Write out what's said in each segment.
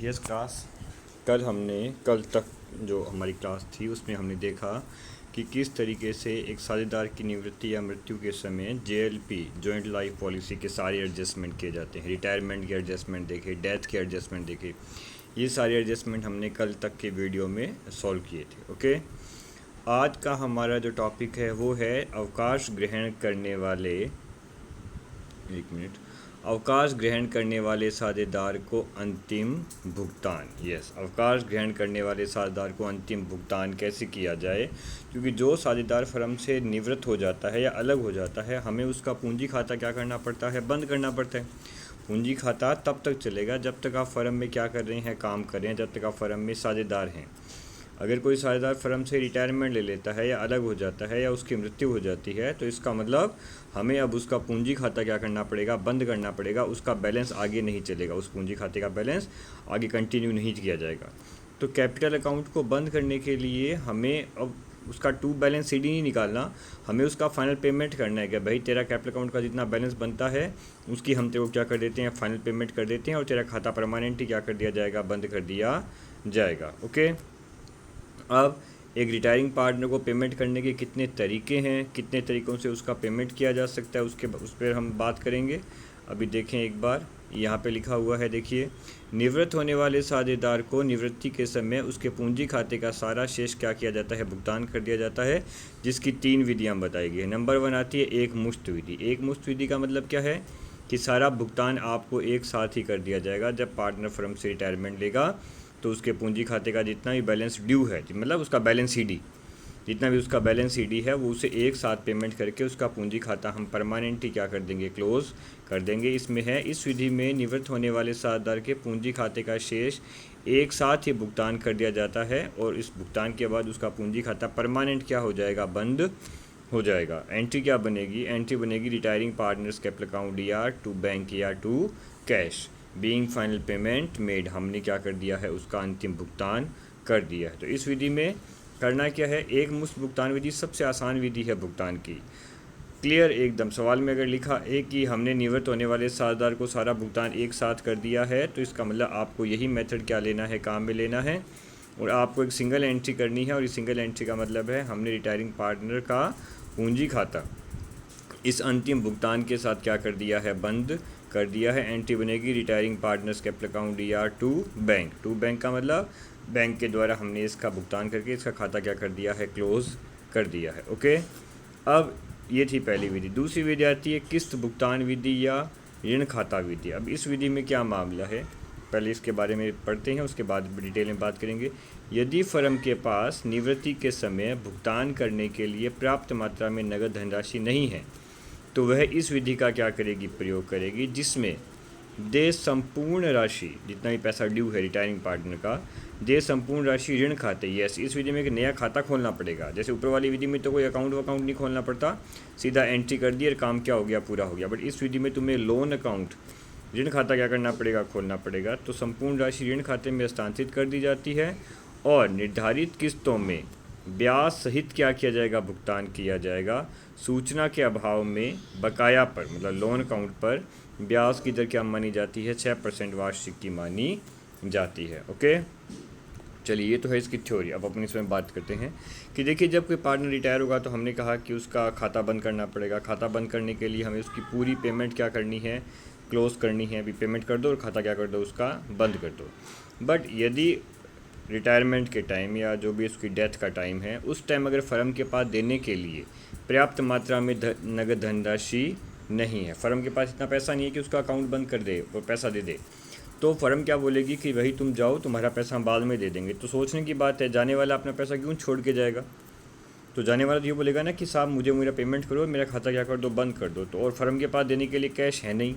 Yes class. कल तक जो हमारी क्लास थी उसमें हमने देखा कि किस तरीके से एक साझेदार की निवृत्ति या मृत्यु के समय JLP जॉइंट लाइफ पॉलिसी के सारे एडजस्टमेंट किए जाते हैं। रिटायरमेंट के एडजस्टमेंट देखे, डेथ के एडजस्टमेंट देखे, ये सारे एडजस्टमेंट हमने कल तक के वीडियो में सॉल्व किए थे। ओके, आज का हमारा जो टॉपिक है वो है अवकाश ग्रहण करने वाले, एक मिनट, अवकाश ग्रहण करने वाले साझेदार को अंतिम भुगतान। यस, अवकाश ग्रहण करने वाले साझेदार को अंतिम भुगतान कैसे किया जाए, क्योंकि जो साझेदार फर्म से निवृत्त हो जाता है या अलग हो जाता है, हमें उसका पूंजी खाता क्या करना पड़ता है, बंद करना पड़ता है। पूंजी खाता तब तक चलेगा जब तक आप फर्म में क्या कर रहे हैं, काम कर रहे हैं, जब तक आप फर्म में साझेदार हैं। अगर कोई साझेदार फर्म से रिटायरमेंट ले लेता है या अलग हो जाता है या उसकी मृत्यु हो जाती है, तो इसका मतलब हमें अब उसका पूंजी खाता क्या करना पड़ेगा, बंद करना पड़ेगा। उसका बैलेंस आगे नहीं चलेगा, उस पूंजी खाते का बैलेंस आगे कंटिन्यू नहीं किया जाएगा। तो कैपिटल अकाउंट को बंद करने के लिए हमें अब उसका टू बैलेंस शीट नहीं निकालना, हमें उसका फाइनल पेमेंट करना है कि भाई तेरा कैपिटल अकाउंट का जितना बैलेंस बनता है उसकी हम तेरे को क्या कर देते हैं, फाइनल पेमेंट कर देते हैं, और तेरा खाता परमानेंटली क्या कर दिया जाएगा, बंद कर दिया जाएगा। ओके, अब एक रिटायरिंग पार्टनर को पेमेंट करने के कितने तरीके हैं, कितने तरीक़ों से उसका पेमेंट किया जा सकता है, उस पर हम बात करेंगे। अभी देखें एक बार, यहाँ पे लिखा हुआ है, देखिए, निवृत्त होने वाले साझेदार को निवृत्ति के समय उसके पूंजी खाते का सारा शेष क्या किया जाता है, भुगतान कर दिया जाता है, जिसकी 3 विधियाँ बताई गई हैं। नंबर 1 आती है एक मुश्त विधि। एक मुश्त विधि का मतलब क्या है कि सारा भुगतान आपको एक साथ ही कर दिया जाएगा। जब पार्टनर फर्म से रिटायरमेंट लेगा तो उसके पूंजी खाते का जितना भी बैलेंस ड्यू है, मतलब उसका बैलेंस CD, जितना भी उसका बैलेंस CD है, वो उसे एक साथ पेमेंट करके उसका पूंजी खाता हम परमानेंटली क्या कर देंगे, क्लोज कर देंगे। इसमें है, इस विधि में निवृत्त होने वाले साझेदार के पूंजी खाते का शेष एक साथ ही भुगतान कर दिया जाता है, और इस भुगतान के बाद उसका पूंजी खाता परमानेंट क्या हो जाएगा, बंद हो जाएगा। एंट्री क्या बनेगी, एंट्री बनेगी रिटायरिंग पार्टनर्स कैपिटल अकाउंट या टू बैंक या to cash, being final payment made, हमने क्या कर दिया है, उसका अंतिम भुगतान कर दिया है। तो इस विधि में करना क्या है, एक मुश्त भुगतान विधि सबसे आसान विधि है भुगतान की। क्लियर एकदम, सवाल में अगर लिखा है कि हमने निवृत्त होने वाले साझेदार को सारा भुगतान एक साथ कर दिया है, तो इसका मतलब आपको यही मेथड क्या लेना है, काम में लेना है, और आपको एक सिंगल एंट्री करनी है। और इस सिंगल एंट्री का मतलब है हमने रिटायरिंग पार्टनर का पूंजी खाता इस अंतिम भुगतान के साथ क्या कर दिया है, बंद कर दिया है। एंट्री बनेगी रिटायरिंग पार्टनर्स कैपिटल अकाउंट या टू बैंक। टू बैंक का मतलब बैंक के द्वारा हमने इसका भुगतान करके इसका खाता क्या कर दिया है, क्लोज कर दिया है। ओके, अब ये थी पहली विधि। दूसरी विधि आती है किस्त भुगतान विधि या ऋण खाता विधि। अब इस विधि में क्या मामला है, पहले इसके बारे में पढ़ते हैं, उसके बाद डिटेल में बात करेंगे। यदि फर्म के पास निवृत्ति के समय भुगतान करने के लिए पर्याप्त मात्रा में नगद धनराशि नहीं है, तो वह इस विधि का क्या करेगी, प्रयोग करेगी, जिसमें दे संपूर्ण राशि, जितना भी पैसा ड्यू है रिटायरिंग पार्टनर का, दे संपूर्ण राशि ऋण खाते। यस, इस विधि में एक नया खाता खोलना पड़ेगा। जैसे ऊपर वाली विधि में तो कोई अकाउंट नहीं खोलना पड़ता, सीधा एंट्री कर दी और काम क्या हो गया, पूरा हो गया। बट इस विधि में तुम्हें लोन अकाउंट, ऋण खाता क्या करना पड़ेगा, खोलना पड़ेगा। तो संपूर्ण राशि ऋण खाते में हस्तांतरित कर दी जाती है, और निर्धारित किस्तों में ब्याज सहित क्या किया जाएगा, भुगतान किया जाएगा। सूचना के अभाव में बकाया पर, मतलब लोन अकाउंट पर ब्याज की दर क्या मानी जाती है, 6% वार्षिक की मानी जाती है। ओके, चलिए, ये तो है इसकी थ्योरी। अब अपनी इसमें बात करते हैं कि देखिए, जब कोई पार्टनर रिटायर होगा तो हमने कहा कि उसका खाता बंद करना पड़ेगा। खाता बंद करने के लिए हमें उसकी पूरी पेमेंट क्या करनी है, क्लोज करनी है। अभी पेमेंट कर दो और खाता क्या कर दो, उसका बंद कर दो। बट यदि रिटायरमेंट के टाइम या जो भी उसकी डेथ का टाइम है, उस टाइम अगर फर्म के पास देने के लिए पर्याप्त मात्रा में नगद धनराशि नहीं है, फर्म के पास इतना पैसा नहीं है कि उसका अकाउंट बंद कर दे और पैसा दे दे, तो फर्म क्या बोलेगी कि भाई तुम जाओ, तुम्हारा पैसा हम बाद में दे देंगे। तो सोचने की बात है, जाने वाला अपना पैसा क्यों छोड़ के जाएगा। तो जाने वाला तो ये बोलेगा ना कि साहब मुझे मेरा पेमेंट करो, मेरा खाता क्या कर दो, बंद कर दो। तो और फर्म के पास देने के लिए कैश है नहीं,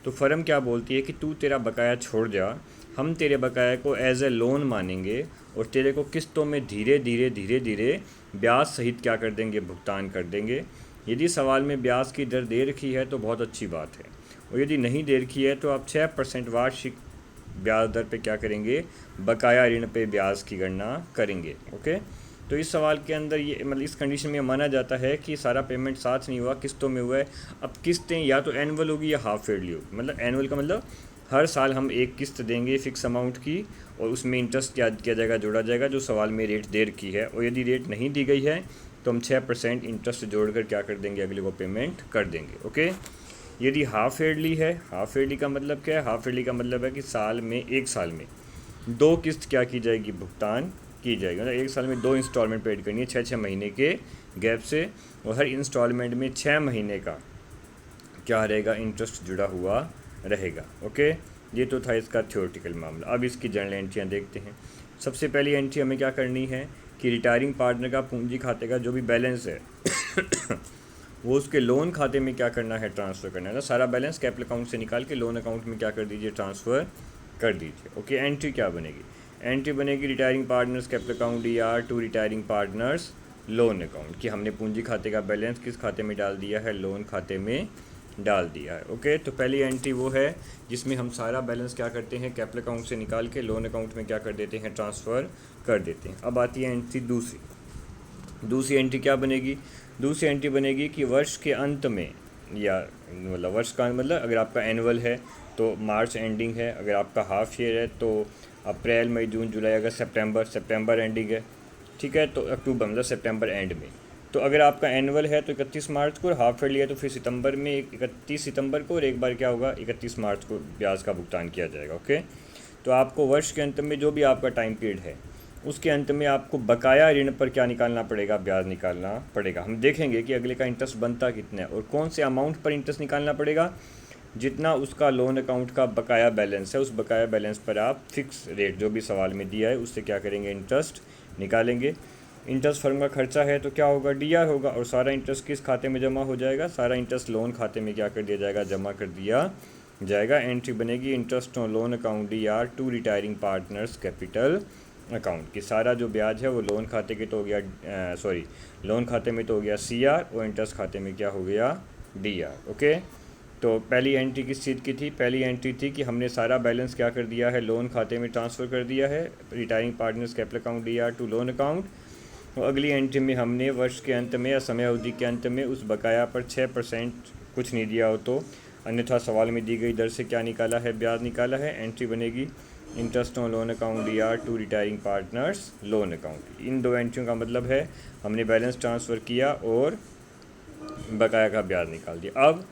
तो फर्म क्या बोलती है कि तू तेरा बकाया छोड़ जा, हम तेरे बकाया को एज ए लोन मानेंगे और तेरे को किस्तों में धीरे धीरे ब्याज सहित क्या कर देंगे, भुगतान कर देंगे। यदि सवाल में ब्याज की दर दे रखी है तो बहुत अच्छी बात है, और यदि नहीं दे रखी है तो आप 6% वार्षिक ब्याज दर पे क्या करेंगे, बकाया ऋण पे ब्याज की गणना करेंगे। ओके, तो इस सवाल के अंदर ये, मतलब इस कंडीशन में माना जाता है कि सारा पेमेंट साथ नहीं हुआ, किस्तों में हुआ है। अब किस्तें या तो एनुअल होगी या हाफ ईयरली होगी। मतलब एनुअल का मतलब हर साल हम एक किस्त देंगे फ़िक्स अमाउंट की, और उसमें इंटरेस्ट क्या किया जाएगा, जोड़ा जाएगा, जो सवाल में रेट दे रखी है। और यदि रेट नहीं दी गई है तो हम 6% इंटरेस्ट जोड़कर क्या कर देंगे, अगले को पेमेंट कर देंगे। ओके। यदि हाफ ईयरली है, हाफ ईयरली का मतलब क्या है, हाफ ईयरली का मतलब है कि साल में, एक साल में 2 किस्त क्या की जाएगी, भुगतान की जाएगी। मतलब एक साल में 2 इंस्टॉलमेंट पेड करनी है 6-6 महीने के गैप से, और हर इंस्टॉलमेंट में 6 महीने का क्या रहेगा, इंटरेस्ट जुड़ा हुआ रहेगा। ओके। ये तो था इसका थ्योरेटिकल मामला। अब इसकी जर्नल एंट्रियाँ देखते हैं। सबसे पहली एंट्री हमें क्या करनी है कि रिटायरिंग पार्टनर का पूंजी खाते का जो भी बैलेंस है वो उसके लोन खाते में क्या करना है, ट्रांसफ़र करना है ना। सारा बैलेंस कैपिटल अकाउंट से निकाल के लोन अकाउंट में क्या कर दीजिए, ट्रांसफ़र कर दीजिए। ओके। एंट्री क्या बनेगी, एंट्री बनेगी retiring partners capital account DR to retiring partners loan account, कि हमने पूंजी खाते का बैलेंस किस खाते में डाल दिया है, लोन खाते में डाल दिया है। ओके। तो पहली एंट्री वो है जिसमें हम सारा बैलेंस क्या करते हैं, कैपिटल अकाउंट से निकाल के लोन अकाउंट में क्या कर देते हैं, ट्रांसफ़र कर देते हैं। अब आती है एंट्री दूसरी एंट्री क्या बनेगी, दूसरी एंट्री बनेगी कि वर्ष के अंत में, या मतलब वर्ष का मतलब अगर आपका एनुअल है तो मार्च एंडिंग है, अगर आपका हाफ ईयर है तो अप्रैल मई जून जुलाई अगस्त सितंबर एंडिंग है, ठीक है। तो अक्टूबर मतलब सितंबर एंड में। तो अगर आपका एनुअल है तो 31 मार्च को, और हाफ ईयरली है तो फिर सितंबर में 31 सितंबर को, और एक बार क्या होगा 31 मार्च को ब्याज का भुगतान किया जाएगा। ओके। तो आपको वर्ष के अंत में जो भी आपका टाइम पीरियड है उसके अंत में आपको बकाया ऋण पर क्या निकालना पड़ेगा, ब्याज निकालना पड़ेगा। हम देखेंगे कि अगले का इंटरेस्ट बनता कितना है और कौन से अमाउंट पर इंटरेस्ट निकालना पड़ेगा, जितना उसका लोन अकाउंट का बकाया बैलेंस है, उस बकाया बैलेंस पर आप फिक्स रेट जो भी सवाल में दिया है उससे क्या करेंगे, इंटरेस्ट निकालेंगे। इंटरेस्ट फर्म का खर्चा है तो क्या होगा, DR होगा, और सारा इंटरेस्ट किस खाते में जमा हो जाएगा, सारा इंटरेस्ट लोन खाते में क्या कर दिया जाएगा, जमा कर दिया जाएगा। एंट्री बनेगी interest on loan account DR to retiring partners capital account, कि सारा जो ब्याज है वो लोन खाते के तो हो गया, लोन खाते में तो हो गया CR, और इंटरेस्ट खाते में क्या हो गया, DR। ओके। तो पहली एंट्री किस चीज़ की थी, पहली एंट्री थी कि हमने सारा बैलेंस क्या कर दिया है, लोन खाते में ट्रांसफ़र कर दिया है, retiring partners capital account DR to loan account. और अगली एंट्री में हमने वर्ष के अंत में या समय अवधि के अंत में उस बकाया पर 6% कुछ नहीं दिया हो तो, अन्यथा सवाल में दी गई दर से क्या निकाला है, ब्याज निकाला है। एंट्री बनेगी interest on loan account DR to retiring partners loan account. इन दो एंट्रियों का मतलब है हमने बैलेंस ट्रांसफ़र किया और बकाया का ब्याज निकाल दिया। अब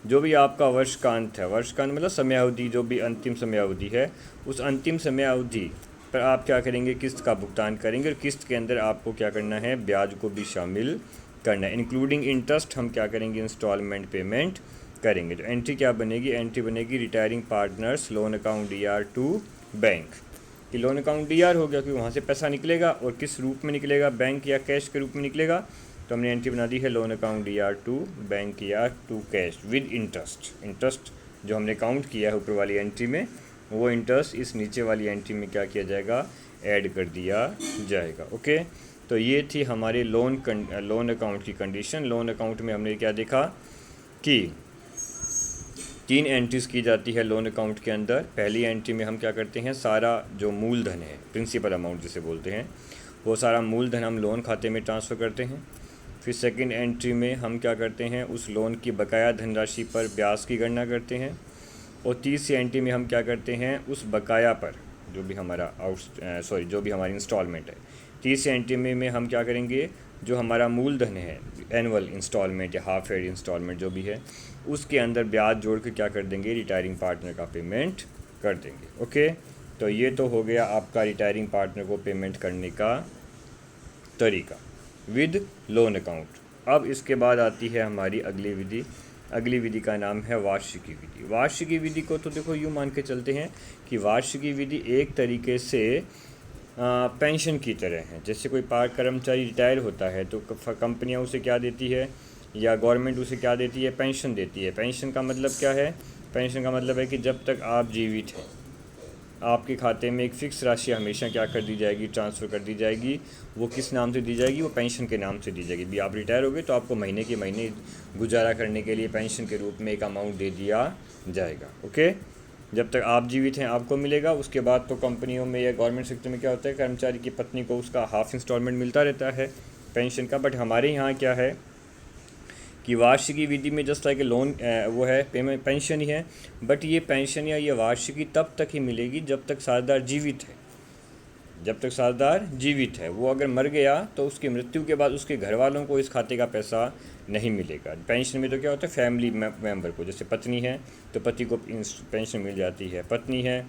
जो भी आपका वर्ष का अंत है, वर्ष का अंत मतलब समय अवधि, जो भी अंतिम समय अवधि है, उस अंतिम समय अवधि पर आप क्या करेंगे, किस्त का भुगतान करेंगे, और किस्त के अंदर आपको क्या करना है, ब्याज को भी शामिल करना है। इंक्लूडिंग इंटरेस्ट हम क्या करेंगे, इंस्टॉलमेंट पेमेंट करेंगे। तो एंट्री क्या बनेगी, एंट्री बनेगी retiring partners loan account DR to bank, कि लोन अकाउंट DR हो गया क्योंकि वहाँ से पैसा निकलेगा, और किस रूप में निकलेगा, बैंक या कैश के रूप में निकलेगा। तो हमने एंट्री बना दी है loan account DR to bank या to cash with interest. Interest जो हमने काउंट किया है ऊपर वाली एंट्री में, वो इंटरेस्ट इस नीचे वाली एंट्री में क्या किया जाएगा, ऐड कर दिया जाएगा। ओके। तो ये थी हमारे लोन अकाउंट की कंडीशन। लोन अकाउंट में हमने क्या देखा कि 3 एंट्रीज़ की जाती है लोन अकाउंट के अंदर। पहली एंट्री में हम क्या करते हैं, सारा जो मूलधन है, प्रिंसिपल अमाउंट जिसे बोलते हैं, वो सारा मूलधन हम लोन खाते में ट्रांसफ़र करते हैं। फिर सेकंड एंट्री में हम क्या करते हैं, उस लोन की बकाया धनराशि पर ब्याज की गणना करते हैं। और तीसरी एंट्री में हम क्या करते हैं, उस बकाया पर जो भी हमारा जो भी हमारी इंस्टॉलमेंट है, तीसरी एंट्री में हम क्या करेंगे, जो हमारा मूलधन है, एनुअल इंस्टॉलमेंट या हाफ ईयर इंस्टॉलमेंट जो भी है, उसके अंदर ब्याज जोड़ के क्या कर देंगे, रिटायरिंग पार्टनर का पेमेंट कर देंगे। ओके। तो ये तो हो गया आपका रिटायरिंग पार्टनर को पेमेंट करने का तरीका विद लोन अकाउंट। अब इसके बाद आती है हमारी अगली विधि। अगली विधि का नाम है वार्षिकी विधि। वार्षिकी विधि को तो देखो यूँ मान के चलते हैं कि वार्षिकी विधि एक तरीके से पेंशन की तरह है। जैसे कोई कर्मचारी रिटायर होता है तो कंपनियां उसे क्या देती है, या गवर्नमेंट उसे क्या देती है, पेंशन देती है। पेंशन का मतलब क्या है, पेंशन का मतलब है कि जब तक आप जीवित हैं आपके खाते में एक फ़िक्स राशि हमेशा क्या कर दी जाएगी, ट्रांसफ़र कर दी जाएगी। वो किस नाम से दी जाएगी, वो पेंशन के नाम से दी जाएगी। भी आप रिटायर हो गए तो आपको महीने के महीने गुजारा करने के लिए पेंशन के रूप में एक अमाउंट दे दिया जाएगा। ओके। जब तक आप जीवित हैं आपको मिलेगा। उसके बाद तो कंपनियों में या गवर्नमेंट सेक्टर में क्या होता है, कर्मचारी की पत्नी को उसका हाफ इंस्टॉलमेंट मिलता रहता है पेंशन का। बट हमारे यहाँ क्या है कि वार्षिकी विधि में जस्ट लाइक लोन वो है पेमेंट पेंशन ही है, बट ये पेंशन या ये वार्षिकी तब तक ही मिलेगी जब तक साझेदार जीवित है। जब तक साझेदार जीवित है, वो अगर मर गया तो उसकी मृत्यु के बाद उसके घर वालों को इस खाते का पैसा नहीं मिलेगा। पेंशन में तो क्या होता है, फैमिली मेंबर को, जैसे पत्नी है तो पति को पेंशन मिल जाती है, पत्नी है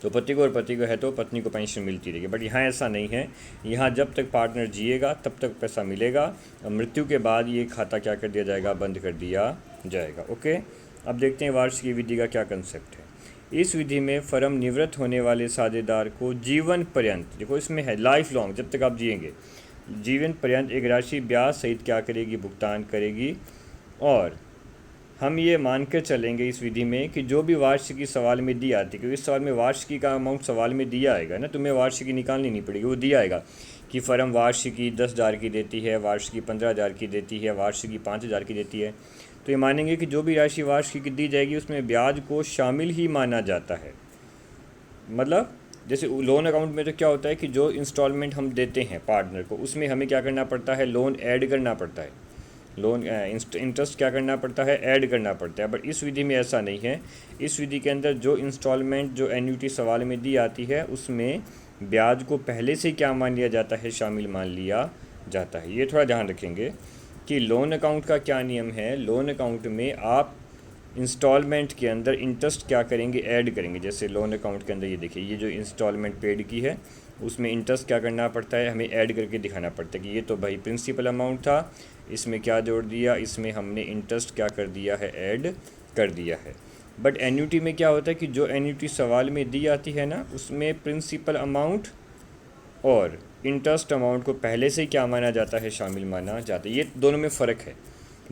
तो पति को, और पति को है तो पत्नी को पेंशन मिलती रहेगी। बट यहाँ ऐसा नहीं है, यहाँ जब तक पार्टनर जिएगा तब तक पैसा मिलेगा, और मृत्यु के बाद ये खाता क्या कर दिया जाएगा, बंद कर दिया जाएगा। ओके, अब देखते हैं वार्षिकी विधि का क्या कंसेप्ट है। इस विधि में फर्म निवृत्त होने वाले साझेदार को जीवन पर्यंत, देखो इसमें है लाइफ लॉन्ग, जब तक आप जिएंगे, जीवन पर्यंत एक राशि ब्याज सहित क्या करेगी, भुगतान करेगी। और हम ये मान कर चलेंगे इस विधि में कि जो भी वार्षिकी सवाल में दी आती है, क्योंकि इस सवाल में वार्षिकी का अमाउंट सवाल में दिया आएगा ना, तुम्हें वार्षिकी निकालनी नहीं पड़ेगी, वो दिया आएगा कि फर्म वार्षिकी 10,000 की देती है, वार्षिकी 15,000 की देती है, वार्षिकी 5,000 की देती है। तो ये मानेंगे कि जो भी राशि वार्षिकी दी जाएगी उसमें ब्याज को शामिल ही माना जाता है। मतलब जैसे लोन अकाउंट में तो क्या होता है कि जो इंस्टॉलमेंट हम देते हैं पार्टनर को, उसमें हमें क्या करना पड़ता है, लोन ऐड करना पड़ता है, लोन इंटरेस्ट क्या करना पड़ता है, ऐड करना पड़ता है। बट इस विधि में ऐसा नहीं है। इस विधि के अंदर जो इंस्टॉलमेंट, जो एन्युटी सवाल में दी आती है, उसमें ब्याज को पहले से क्या मान लिया जाता है, शामिल मान लिया जाता है। ये थोड़ा ध्यान रखेंगे कि लोन अकाउंट का क्या नियम है। लोन अकाउंट में आप इंस्टॉलमेंट के अंदर इंटरेस्ट क्या करेंगे, ऐड करेंगे। जैसे लोन अकाउंट के अंदर ये देखिए, ये जो इंस्टॉलमेंट पेड की है उसमें इंटरेस्ट क्या करना पड़ता है, हमें ऐड करके दिखाना पड़ता है कि ये तो भाई प्रिंसिपल अमाउंट था, इसमें क्या जोड़ दिया, इसमें हमने इंटरेस्ट क्या कर दिया है, ऐड कर दिया है। बट एन्युटी में क्या होता है कि जो एन्युटी सवाल में दी आती है ना, उसमें प्रिंसिपल अमाउंट और इंटरेस्ट अमाउंट को पहले से क्या माना जाता है, शामिल माना जाता है। ये दोनों में फ़र्क है,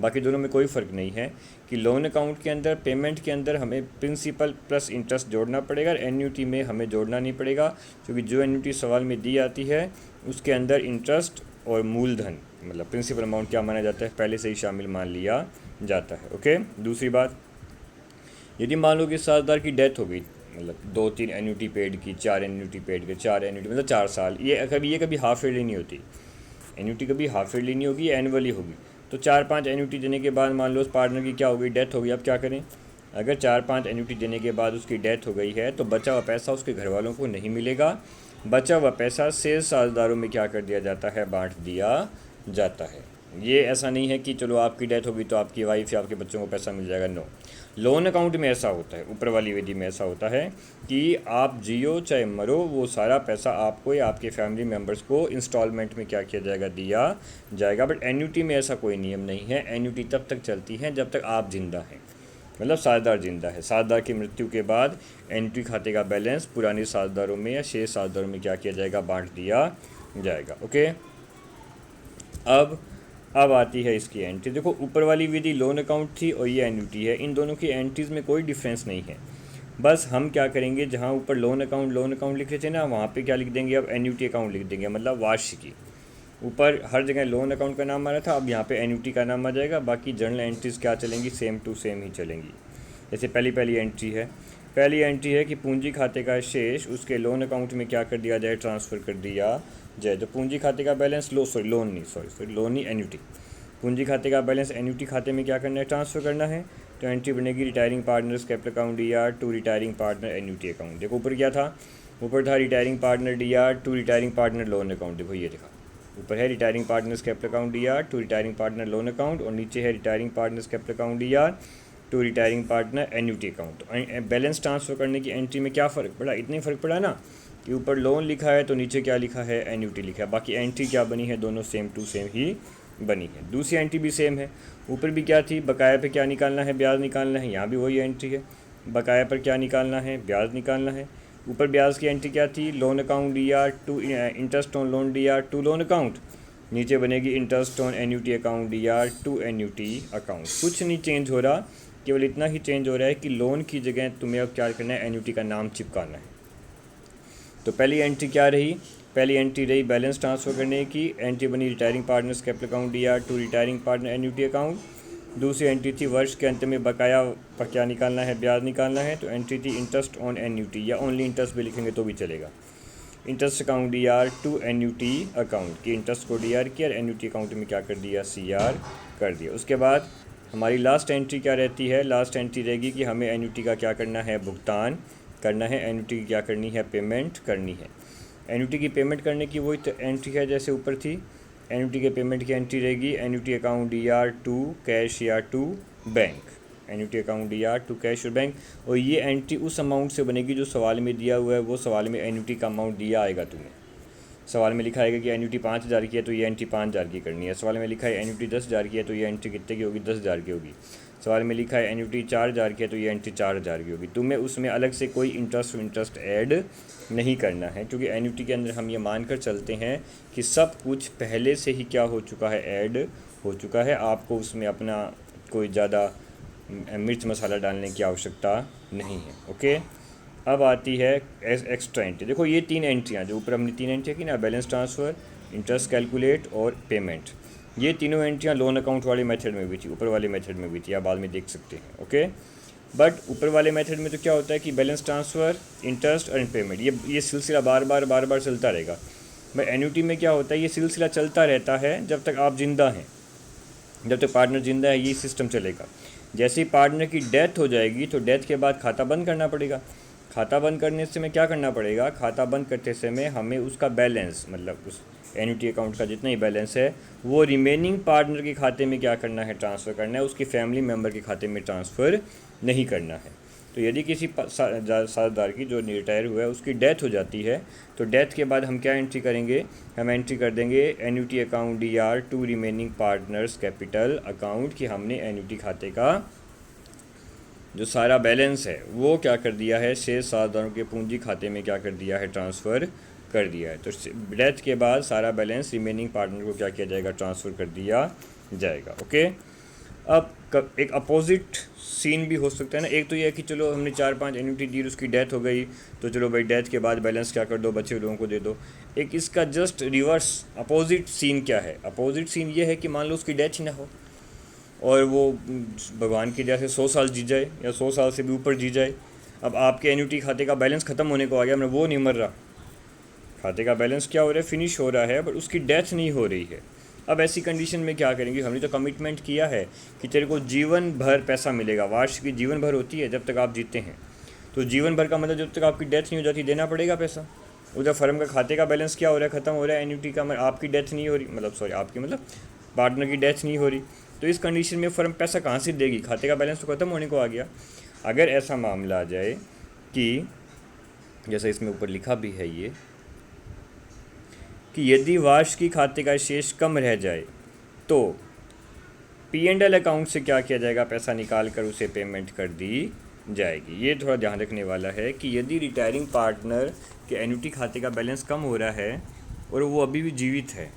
बाकी दोनों में कोई फ़र्क नहीं है कि लोन अकाउंट के अंदर पेमेंट के अंदर हमें प्रिंसिपल प्लस इंटरेस्ट जोड़ना पड़ेगा, एन्युटी में हमें जोड़ना नहीं पड़ेगा, क्योंकि जो एन्युटी सवाल में दी आती है उसके अंदर इंटरेस्ट और मूलधन मतलब प्रिंसिपल अमाउंट क्या माना जाता है, पहले से ही शामिल मान लिया जाता है। ओके, दूसरी बात, यदि मान लो कि साझेदार की डेथ हो गई, मतलब 2-3 एन्युटी पेड की, 4 एन्युटी पेड की, 4 एन्युटी मतलब 4 साल, ये कभी हाफ ईयरली नहीं होती, एन्युटी कभी हाफ ईयरली नहीं होगी, एनुअली होगी। तो 4-5 एन्युटी देने के बाद मान लो उस पार्टनर की क्या हो गई, डेथ हो गई। अब क्या करें, अगर 4-5 एन्युटी देने के बाद उसकी डेथ हो गई है तो बचा हुआ पैसा उसके घर वालों को नहीं मिलेगा, बचा हुआ पैसा शेष साझेदारों में क्या कर दिया जाता है, बांट दिया जाता है। ये ऐसा नहीं है कि चलो आपकी डेथ होगी तो आपकी वाइफ या आपके बच्चों को पैसा मिल जाएगा, नो। लोन अकाउंट में ऐसा होता है, ऊपर वाली विधि में ऐसा होता है कि आप जियो चाहे मरो, वो सारा पैसा आपको या आपके फैमिली मेम्बर्स को इंस्टॉलमेंट में क्या किया जाएगा, दिया जाएगा। बट एन्युटी में ऐसा कोई नियम नहीं है। एन्युटी तब तक चलती है जब तक आप जिंदा हैं, मतलब साझेदार जिंदा है। साझेदार की मृत्यु के बाद एन्युटी खाते का बैलेंस पुराने साझेदारों में या शेष साझेदारों में क्या किया जाएगा, बांट दिया जाएगा। ओके, अब आती है इसकी एंट्री। देखो ऊपर वाली विधि लोन अकाउंट थी और ये एन्युटी है, इन दोनों की एंट्रीज़ में कोई डिफरेंस नहीं है। बस हम क्या करेंगे, जहाँ ऊपर लोन अकाउंट लिख रहे थे ना, वहाँ पे क्या लिख देंगे, अब एन्युटी अकाउंट लिख देंगे, मतलब वार्षिकी। ऊपर हर जगह लोन अकाउंट का नाम आ रहा था, अब यहाँ पे एन्युटी का नाम आ जाएगा। बाकी जर्नल एंट्रीज़ क्या चलेंगी, सेम टू सेम ही चलेंगी। जैसे पहली एंट्री है कि पूंजी खाते का शेष उसके लोन अकाउंट में क्या कर दिया जाए, ट्रांसफ़र कर दिया जाए। तो पूंजी खाते का बैलेंस लोन नहीं एन्युटी, पूंजी खाते का बैलेंस एन्युटी खाते में क्या करना है, ट्रांसफ़र करना है। तो एंट्री बनेगी retiring partners capital account DR to retiring partner annuity account. देखो ऊपर क्या था, ऊपर था retiring partner DR to retiring partner loan account. देखो ये देखा, ऊपर है retiring partners capital account DR to retiring partner loan account, और नीचे है retiring partners capital account DR to retiring partner annuity account. Balance transfer करने की एंट्री में क्या फ़र्क पड़ा, इतनी फ़र्क पड़ा ना कि ऊपर लोन लिखा है तो नीचे क्या लिखा है, एन्युटी लिखा है। बाकी एंट्री क्या बनी है, दोनों सेम टू सेम ही बनी है। दूसरी एंट्री भी सेम है, ऊपर भी क्या थी, बकाया पे क्या निकालना है, ब्याज निकालना है। यहाँ भी वही एंट्री है, बकाया पर क्या निकालना है, ब्याज निकालना है। ऊपर ब्याज की एंट्री क्या थी, loan account DR to interest on loan DR to loan account. नीचे बनेगी interest on annuity account DR to annuity account. कुछ नहीं चेंज हो रहा, केवल इतना ही चेंज हो रहा है कि लोन की जगह तुम्हें अब क्या करना है, एन्युटी का नाम चिपकाना है। तो पहली एंट्री क्या रही, पहली एंट्री रही बैलेंस ट्रांसफ़र करने की, एंट्री बनी retiring partners capital account DR to retiring partner annuity account. दूसरी एंट्री थी वर्ष के अंत में बकाया पर क्या निकालना है, ब्याज निकालना है। तो एंट्री थी इंटरेस्ट ऑन एन्युटी, या ओनली इंटरेस्ट भी लिखेंगे तो भी चलेगा। Interest account D R to annuity account की इंटरेस्ट को डी आर किया और एन्यूटी अकाउंट में क्या कर दिया, सी आर कर दिया। उसके बाद हमारी लास्ट एंट्री क्या रहती है, लास्ट एंट्री रहेगी कि हमें एन्यूटी का क्या करना है, भुगतान करना है, एन्यूटी की क्या करनी है, पेमेंट करनी है। एन्यूटी की पेमेंट करने की वही एंट्री है जैसे ऊपर थी। एन्यूटी के पेमेंट की एंट्री रहेगी annuity account D R to cash या to bank, annuity account D R to cash और बैंक। और ये एंट्री उस अमाउंट से बनेगी जो सवाल में दिया हुआ है, वो सवाल में एन्यूटी का अमाउंट दिया आएगा तुम्हें। सवाल में लिखा आएगा कि एन्यूटी 5,000 की है तो ये एंट्री 5,000 की करनी है। सवाल में लिखा है एन्यूटी 10,000 की है तो ये एंट्री कितने की होगी, 10,000 की होगी। सवाल में लिखा है एन्यूटी 4,000 की है तो ये एंट्री 4,000 की होगी। तुम्हें उसमें अलग से कोई इंटरेस्ट ऐड नहीं करना है, क्योंकि एन्यूटी के अंदर हम ये मानकर चलते हैं कि सब कुछ पहले से ही क्या हो चुका है, ऐड हो चुका है। आपको उसमें अपना कोई ज़्यादा मिर्च मसाला डालने की आवश्यकता नहीं है। ओके, अब आती है एक्स्ट्रा एंट्री। देखो ये 3 एंट्रियाँ जो ऊपर हमने 3 एंट्रियाँ की ना, बैलेंस ट्रांसफ़र, इंटरेस्ट कैलकुलेट और पेमेंट, ये तीनों एंट्रियाँ लोन अकाउंट वाले मेथड में भी थी, ऊपर वाले मेथड में भी थी, आप बाद में देख सकते हैं। ओके, बट ऊपर वाले मेथड में तो क्या होता है कि बैलेंस ट्रांसफ़र, इंटरेस्ट और पेमेंट, ये सिलसिला बार बार चलता रहेगा। भाई एन्यूटी में क्या होता है, ये सिलसिला चलता रहता है जब तक आप जिंदा हैं, जब तक पार्टनर जिंदा है ये सिस्टम चलेगा। जैसे ही पार्टनर की डेथ हो जाएगी तो डेथ के बाद खाता बंद करना पड़ेगा। खाता बंद करने से में क्या करना पड़ेगा, खाता बंद करते समय हमें उसका बैलेंस, मतलब उस एन्यूटी अकाउंट का जितना ही बैलेंस है वो रिमेनिंग पार्टनर के खाते में क्या करना है, ट्रांसफ़र करना है, उसकी फैमिली मेम्बर के खाते में ट्रांसफ़र नहीं करना है। तो यदि किसी साझेदार की जो रिटायर हुआ है उसकी डेथ हो जाती है तो डेथ के बाद हम क्या एंट्री करेंगे, हम एंट्री कर देंगे annuity account D R to remaining partners capital account कि हमने एन्यूटी खाते का जो सारा बैलेंस है वो क्या कर दिया है, शेष साझेदारों के पूंजी खाते में क्या कर दिया है, ट्रांसफ़र कर दिया है। तो डेथ के बाद सारा बैलेंस रिमेनिंग पार्टनर को क्या किया जाएगा, ट्रांसफ़र कर दिया जाएगा। ओके, अब एक अपोजिट सीन भी हो सकता है ना। एक तो ये है कि चलो हमने 4-5 एन्यूटी दी, उसकी डेथ हो गई तो चलो भाई डेथ के बाद बैलेंस क्या कर दो, बच्चे लोगों को दे दो। एक इसका जस्ट रिवर्स अपोजिट सीन क्या है, अपोजिट सीन ये है कि मान लो उसकी डेथ ही ना हो और वो भगवान की दया से 100 साल जी जाए या 100 साल से भी ऊपर जी जाए। अब आपके एन्यूटी खाते का बैलेंस ख़त्म होने को आ गया, मतलब वो नहीं मर रहा, खाते का बैलेंस क्या हो रहा है, फिनिश हो रहा है, बट उसकी डेथ नहीं हो रही है। अब ऐसी कंडीशन में क्या करेंगे, हमने तो कमिटमेंट किया है कि तेरे को जीवन भर पैसा मिलेगा, वार्षिक जीवन भर होती है जब तक आप जीते हैं, तो जीवन भर का मतलब जब तक आपकी डेथ नहीं हो जाती देना पड़ेगा पैसा। उधर फर्म का खाते का बैलेंस क्या हो रहा है, ख़त्म हो रहा है, एन्यूटी का आपकी डेथ नहीं हो रही, मतलब सॉरी आपकी मतलब पार्टनर की डेथ नहीं हो रही, तो इस कंडीशन में फर्म पैसा कहाँ से देगी, खाते का बैलेंस तो ख़त्म होने को आ गया। अगर ऐसा मामला आ जाए कि जैसा इसमें ऊपर लिखा भी है ये कि यदि वार्षिक खाते का शेष कम रह जाए तो P&L अकाउंट से क्या किया जाएगा, पैसा निकाल कर उसे पेमेंट कर दी जाएगी। ये थोड़ा ध्यान रखने वाला है कि यदि रिटायरिंग पार्टनर के एन्यूटी खाते का बैलेंस कम हो रहा है और वो अभी भी जीवित है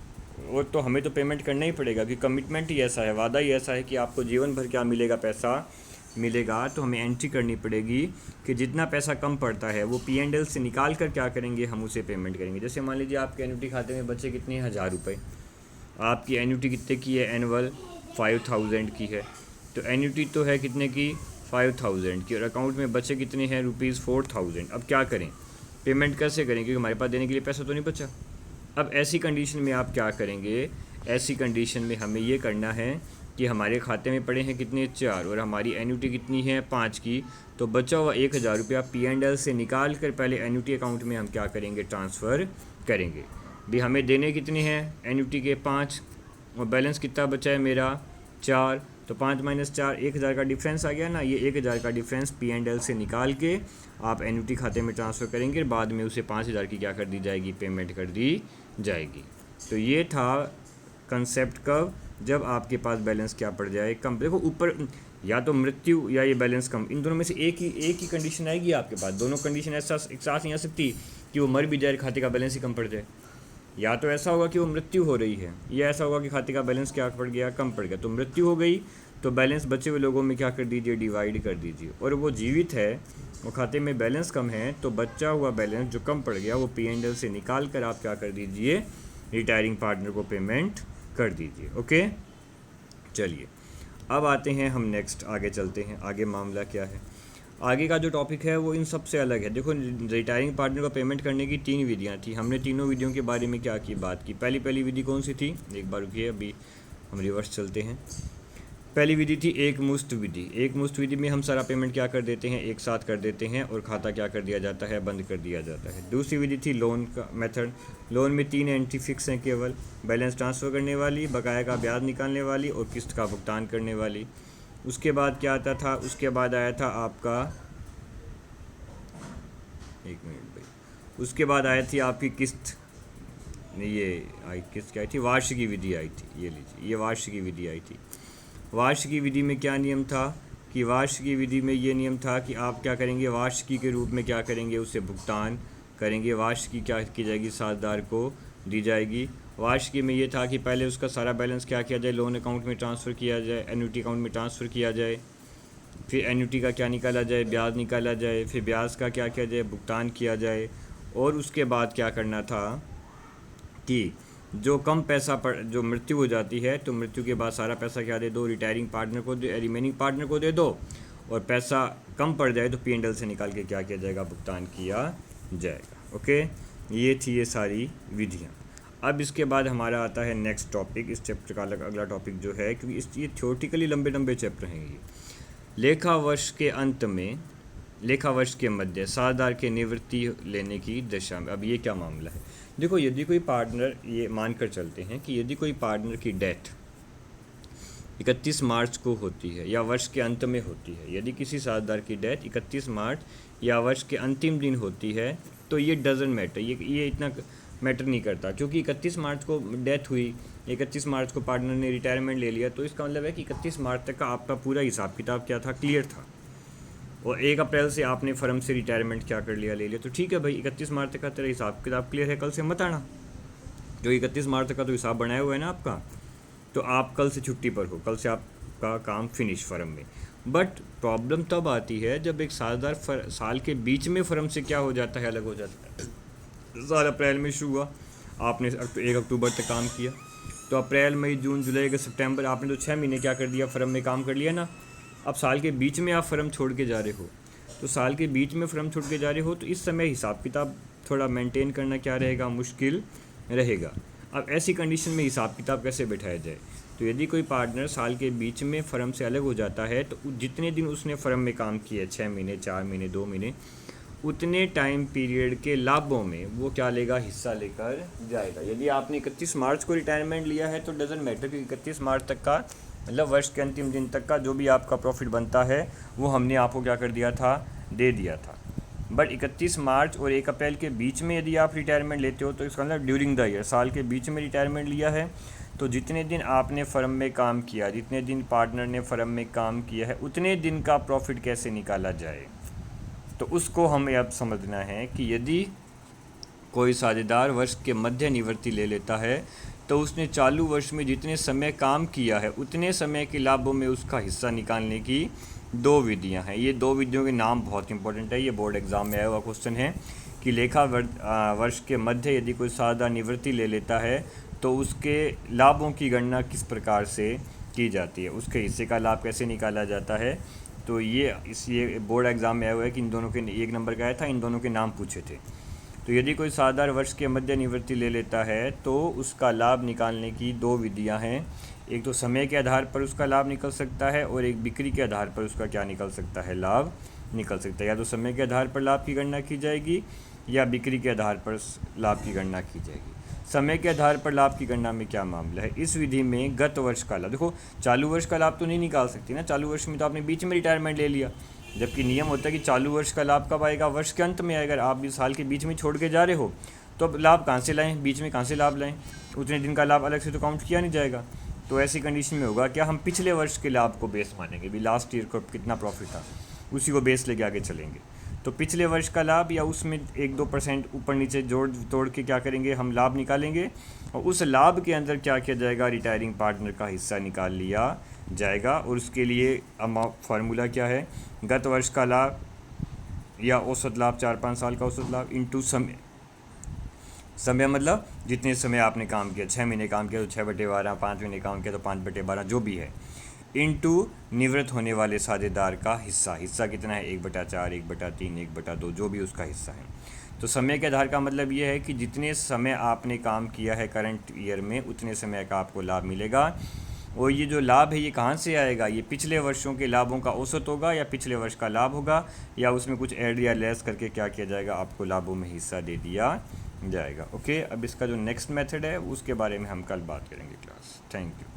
और तो हमें तो पेमेंट करना ही पड़ेगा, क्योंकि कमिटमेंट ही ऐसा है, वादा ही ऐसा है कि आपको जीवन भर क्या मिलेगा, पैसा मिलेगा। तो हमें एंट्री करनी पड़ेगी कि जितना पैसा कम पड़ता है वो P&L से निकाल कर क्या करेंगे, हम उसे पेमेंट करेंगे। जैसे मान लीजिए आपके एन्यूटी खाते में बचे कितने, 1,000 रुपये, आपकी एन्यूटी कितने की है, एनुअल 5,000 की है, तो एन्यूटी तो है कितने की, 5,000 की, और अकाउंट में बचे कितने हैं, ₹4,000। अब क्या करें, पेमेंट कैसे करें, क्योंकि हमारे पास देने के लिए पैसा तो नहीं बचा। अब ऐसी कंडीशन में आप क्या करेंगे, ऐसी कंडीशन में हमें ये करना है कि हमारे खाते में पड़े हैं कितने, 4, और हमारी एन्यूटी कितनी है, 5 की, तो बचा हुआ 1,000 रुपया P&L से निकाल कर पहले एन्यूटी अकाउंट में हम क्या करेंगे, ट्रांसफ़र करेंगे। भी हमें देने कितने हैं एन्यूटी के, 5, और बैलेंस कितना बचा है मेरा, 4, तो 5 - 4 1,000 का डिफरेंस आ गया ना। ये 1,000 का डिफरेंस P&L से निकाल के आप एन्यूटी खाते में ट्रांसफ़र करेंगे, बाद में उसे 5,000 की क्या कर दी जाएगी, पेमेंट कर दी जाएगी। तो ये था कंसेप्ट कब, जब आपके पास बैलेंस क्या पड़ जाए, कम। देखो ऊपर या तो मृत्यु या ये बैलेंस कम, इन दोनों में से एक ही कंडीशन आएगी आपके पास। दोनों कंडीशन ऐसा एक साथ नहीं आ सकती कि वो मर भी जाए, खाते का बैलेंस ही कम पड़ जाए। या तो ऐसा होगा कि वो मृत्यु हो रही है, या ऐसा होगा कि खाते का बैलेंस क्या पड़ गया, कम पड़ गया। तो मृत्यु हो गई तो बैलेंस बचे हुए लोगों में क्या कर दीजिए, डिवाइड कर दीजिए, और वो जीवित है, वो खाते में बैलेंस कम है, तो बचा हुआ बैलेंस जो कम पड़ गया वो P&L से निकाल कर आप क्या कर दीजिए, रिटायरिंग पार्टनर को पेमेंट कर दीजिए। ओके, चलिए अब आते हैं हम नेक्स्ट, आगे चलते हैं, आगे मामला क्या है। आगे का जो टॉपिक है वो इन सब से अलग है। देखो, रिटायरिंग पार्टनर को पेमेंट करने की 3 विधियाँ थी। हमने तीनों विधियों के बारे में क्या की बात की। पहली विधि कौन सी थी, एक बार रुकिए, अभी हम रिवर्स चलते हैं। पहली विधि थी एक मुश्त विधि। एक मुश्त विधि में हम सारा पेमेंट क्या कर देते हैं, एक साथ कर देते हैं और खाता क्या कर दिया जाता है, बंद कर दिया जाता है। दूसरी विधि थी लोन का मेथड। लोन में 3 एंट्री फिक्स हैं केवल, बैलेंस ट्रांसफ़र करने वाली, बकाया का ब्याज निकालने वाली और किस्त का भुगतान करने वाली। उसके बाद क्या आता था, उसके बाद आया था आपका, एक मिनट भाई, उसके बाद आई थी आपकी किस्त, ये आई किस्त क्या आई थी, वार्षिकी विधि आई थी। ये लीजिए, ये वार्षिकी विधि आई थी। वार्षिकी विधि में क्या नियम था कि वार्षिकी विधि में ये नियम था कि आप क्या करेंगे, वार्षिकी के रूप में क्या करेंगे, उससे भुगतान करेंगे। वार्षिकी क्या की जाएगी, साझेदार को दी जाएगी। वार्षिकी में ये था कि पहले उसका सारा बैलेंस क्या किया जाए, लोन अकाउंट में ट्रांसफ़र किया जाए, एन्युटी अकाउंट में ट्रांसफ़र किया जाए, फिर एन्युटी का क्या निकाला जाए, ब्याज निकाला जाए, फिर ब्याज का क्या किया जाए, भुगतान किया जाए। और उसके बाद क्या करना था कि जो कम पैसा पर जो मृत्यु हो जाती है, तो मृत्यु के बाद सारा पैसा क्या दे दो, रिटायरिंग पार्टनर को दे, रिमेनिंग पार्टनर को दे दो। और पैसा कम पड़ जाए तो P&L से निकाल के क्या किया जाएगा, भुगतान किया जाएगा। ओके, ये थी ये सारी विधियाँ। अब इसके बाद हमारा आता है नेक्स्ट टॉपिक। इस चैप्टर का अगला टॉपिक जो है, क्योंकि ये थ्योरेटिकली लंबे चैप्टर हैं ये। लेखा वर्ष के अंत में, लेखा वर्ष के मध्य साझेदार के निवृत्ति लेने की दशा में। अब ये क्या मामला है, देखो, यदि कोई पार्टनर, ये मानकर चलते हैं कि यदि कोई पार्टनर की डेथ 31 मार्च को होती है या वर्ष के अंत में होती है, यदि किसी साझेदार की डेथ 31 मार्च या वर्ष के अंतिम दिन होती है, तो ये डजन मैटर, ये इतना मैटर नहीं करता, क्योंकि 31 मार्च को डेथ हुई, 31 मार्च को पार्टनर ने रिटायरमेंट ले लिया, तो इसका मतलब है कि 31 मार्च तक का आपका पूरा हिसाब किताब क्या था, क्लियर था। और 1 अप्रैल से आपने फर्म से रिटायरमेंट क्या कर लिया, ले लिया, तो ठीक है भाई, 31 मार्च तक का तेरा हिसाब किताब क्लियर है, कल से मत आना। जो 31 मार्च तक का तो हिसाब बनाया हुआ है ना आपका, तो आप कल से छुट्टी पर हो, कल से आपका काम फिनिश फर्म में। बट प्रॉब्लम तब आती है जब एक साझेदार साल के बीच में फर्म से क्या हो जाता है, अलग हो जाता है। साल अप्रैल में शुरू हुआ, आपने 1 अक्टूबर तक काम किया, तो अप्रैल मई जून जुलाई अगस्त सितंबर, आपने तो 6 महीने क्या कर दिया, फर्म में काम कर लिया ना। अब साल के बीच में आप फर्म छोड़ के जा रहे हो, तो साल के बीच में फर्म छोड़ के जा रहे हो, तो इस समय हिसाब किताब थोड़ा मेंटेन करना क्या रहेगा, मुश्किल रहेगा। अब ऐसी कंडीशन में हिसाब किताब कैसे बैठाया जाए, तो यदि कोई पार्टनर साल के बीच में फ़र्म से अलग हो जाता है, तो जितने दिन उसने फ़र्म में काम किया, 6 महीने, 4 महीने, 2 महीने, उतने टाइम पीरियड के लाभों में वो क्या लेगा, हिस्सा लेकर जाएगा। यदि आपने 31 मार्च को रिटायरमेंट लिया है तो डजन मैटर, क्योंकि 31 मार्च तक का मतलब वर्ष के अंतिम दिन तक का जो भी आपका प्रॉफिट बनता है वो हमने आपको क्या कर दिया था, दे दिया था। बट 31 मार्च और 1 अप्रैल के बीच में यदि आप रिटायरमेंट लेते हो, तो इसका मतलब ड्यूरिंग द ईयर, साल के बीच में रिटायरमेंट लिया है, तो जितने दिन आपने फ़र्म में काम किया, जितने दिन पार्टनर ने फ़र्म में काम किया है, उतने दिन का प्रॉफिट कैसे निकाला जाए, तो उसको हमें अब समझना है कि यदि कोई साझेदार वर्ष के मध्य निवृत्ति ले लेता है, तो उसने चालू वर्ष में जितने समय काम किया है उतने समय के लाभों में उसका हिस्सा निकालने की 2 विधियां हैं। ये 2 विधियों के नाम बहुत इंपॉर्टेंट है, ये बोर्ड एग्ज़ाम में आया हुआ क्वेश्चन है कि लेखा वर्ष के मध्य यदि कोई साझेदार निवृत्ति ले लेता है तो उसके लाभों की गणना किस प्रकार से की जाती है, उसके हिस्से का लाभ कैसे निकाला जाता है। तो ये बोर्ड एग्ज़ाम में आया हुआ है कि इन दोनों के 1 नंबर का आया था, इन दोनों के नाम पूछे थे। तो यदि कोई साझेदार वर्ष के मध्य निवृत्ति ले लेता है तो उसका लाभ निकालने की 2 विधियां हैं। एक तो समय के आधार पर उसका लाभ निकल सकता है और एक बिक्री के आधार पर उसका क्या निकल सकता है, लाभ निकल सकता है। या तो समय के आधार पर लाभ की गणना की जाएगी या बिक्री के आधार पर लाभ की गणना की जाएगी। समय के आधार पर लाभ की गणना में क्या मामला है, इस विधि में गत वर्ष का लाभ, देखो चालू वर्ष का लाभ तो नहीं निकाल सकती ना, चालू वर्ष में तो आपने बीच में रिटायरमेंट ले लिया, जबकि नियम होता है कि चालू वर्ष का लाभ कब आएगा, वर्ष के अंत में आएगा। आप भी साल के बीच में छोड़ के जा रहे हो तो अब लाभ कहाँ से लाएं, बीच में कहाँ से लाभ लाएं, उतने दिन का लाभ अलग से तो काउंट किया नहीं जाएगा। तो ऐसी कंडीशन में होगा क्या, हम पिछले वर्ष के लाभ को बेस मानेंगे, भी लास्ट ईयर को कितना प्रॉफिट था उसी को बेस लेके आगे चलेंगे। तो पिछले वर्ष का लाभ या उसमें 1-2% ऊपर नीचे जोड़ तोड़ के क्या करेंगे, हम लाभ निकालेंगे और उस लाभ के अंदर क्या किया जाएगा, रिटायरिंग पार्टनर का हिस्सा निकाल लिया जाएगा। और उसके लिए फार्मूला क्या है, गत वर्ष का लाभ या औसत लाभ, 4-5 साल का औसत लाभ इंटू समय मतलब जितने समय आपने काम किया, 6 महीने काम किया तो 6/12, 5 महीने काम किया तो 5/12, जो भी है, इनटू निवृत्त होने वाले साझेदार का हिस्सा। हिस्सा कितना है? 1/4, 1/3, 1/2, जो भी उसका हिस्सा है। तो समय के आधार का मतलब ये है कि जितने समय आपने काम किया है करंट ईयर में, उतने समय का आपको लाभ मिलेगा। और ये जो लाभ है ये कहाँ से आएगा? ये पिछले वर्षों के लाभों का औसत होगा, या पिछले वर्ष का लाभ होगा, या उसमें कुछ ऐड या लेस करके क्या किया जाएगा? आपको लाभों में हिस्सा दे दिया जाएगा। ओके, अब इसका जो नेक्स्ट मेथड है उसके बारे में हम कल बात करेंगे क्लास। Thank you.